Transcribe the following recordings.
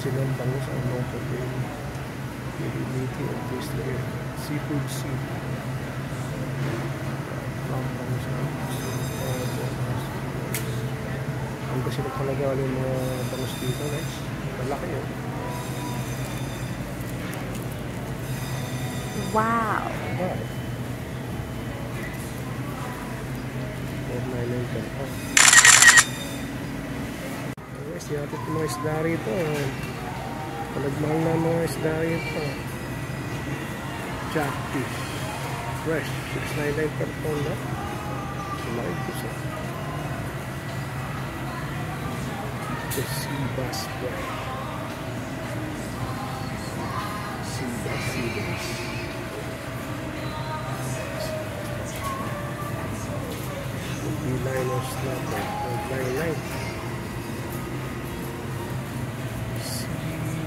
Original bangus ang no protein. Availability of this layer. Seafood seed. Bangus ang ang kasi talaga yung mga bangus dito guys. Malaki yun. Wow! Alright. 499 per pound. Guys, yatid yung mga isda rito. Palagmahal na mga isda rito. Jackfish. Fresh. 699 per pound na. Malaki po siya. The sea bass fresh. Sea bass. B-liner snapper. 999.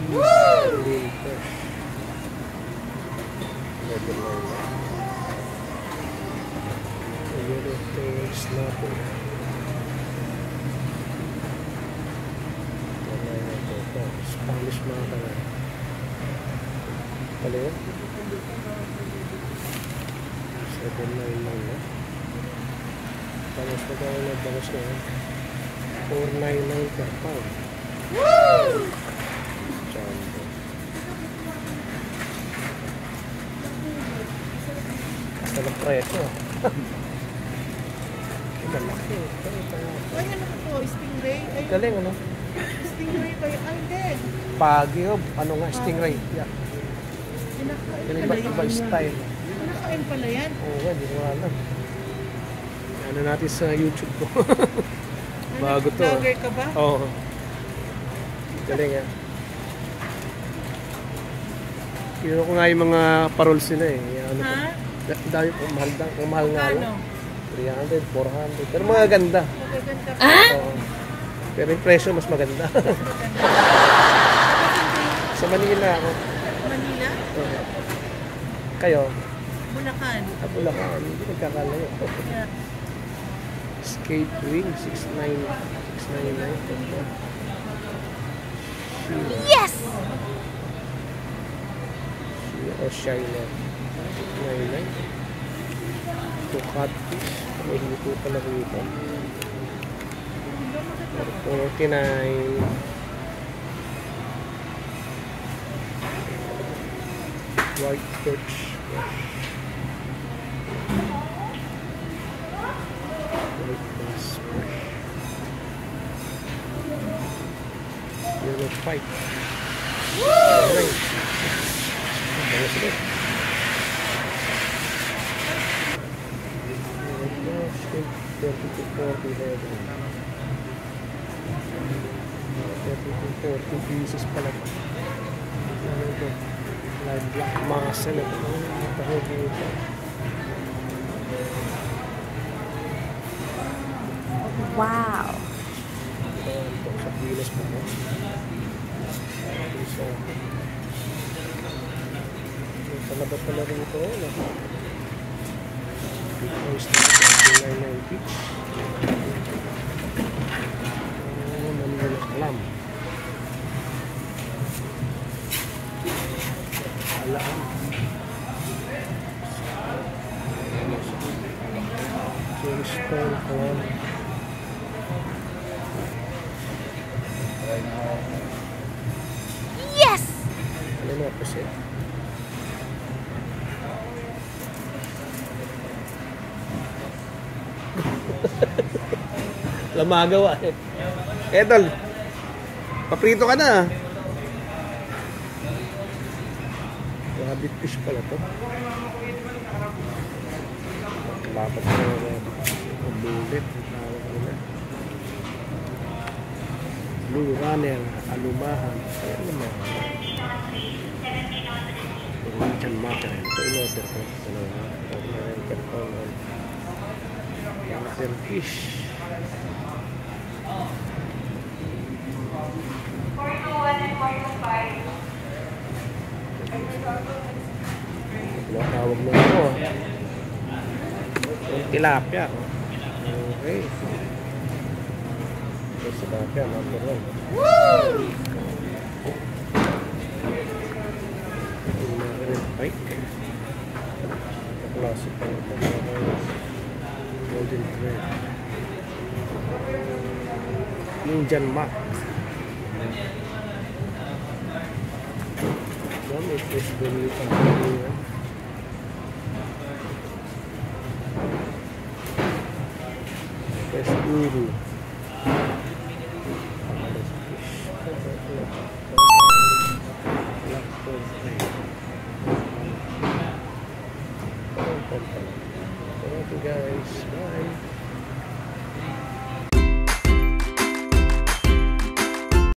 Sea fresh. 1199. Yellow tail snapper. Spanish mga kanal. Pala yun? 799 na. Balas na tayo na balas na yun. 499 per pound. Woo! Jumbo. Kasal ang preso. Malaki. Ay, ano ito? Stingray? Ay, Galing ano? stingray ba yun? Ay, dead. Pagyo. Ano nga? Stingray. Yeah. Yung iba style. Pinakain pala yan. Oo, hindi ko alam. Ano natin sa YouTube ko. Bago to. Vlogger ka ba? Oo. Galing yan. Kino ko nga yung mga parols nila eh. Ano Ha? Dahil kung mahal nga. Ano? 300, 400. Pero mga ganda. Magaganda ka. Ah? Oo. Pero yung presyo mas maganda. Sa Manila ako. Manila? Oo. Kayo? Bulacan. Sa Bulacan. Hindi nagkakalayo. Yeah. Skate wing, 699. Yes! O Shiner. 699. Ito catfish. May hito pala rito. 49. White perch. White bass fresh. Yellow pike. Woo! Bangus ulit. Shrimp 30 to 40 level. 30 to 40 pieces pala. Ano ito? Live black masa na ito. Matahog dito. Wow! Ito sa pilas pa po. So, palabas pala rin ito. Big oyster. 990. Nalimunak lam. Alaan. Cherry clam. Yes! Ano na po siya? Lamagawa eh. Edol, paprito ka na. Rabbit fish pala to. Lapat na bulit. Blue runner, alumahan. Ayan naman. Norwegian mackerel. Ito in-order ko. Mackerel fish. Ano tawag mo ito? Yung tilapia. Okay. Ito sa tilapia, number 1. Woo! American Pike. Klase pa ito. Golden Thread. Indian Mac. Yan, it is very familiar. Yes, Uru. Thank you guys. Bye.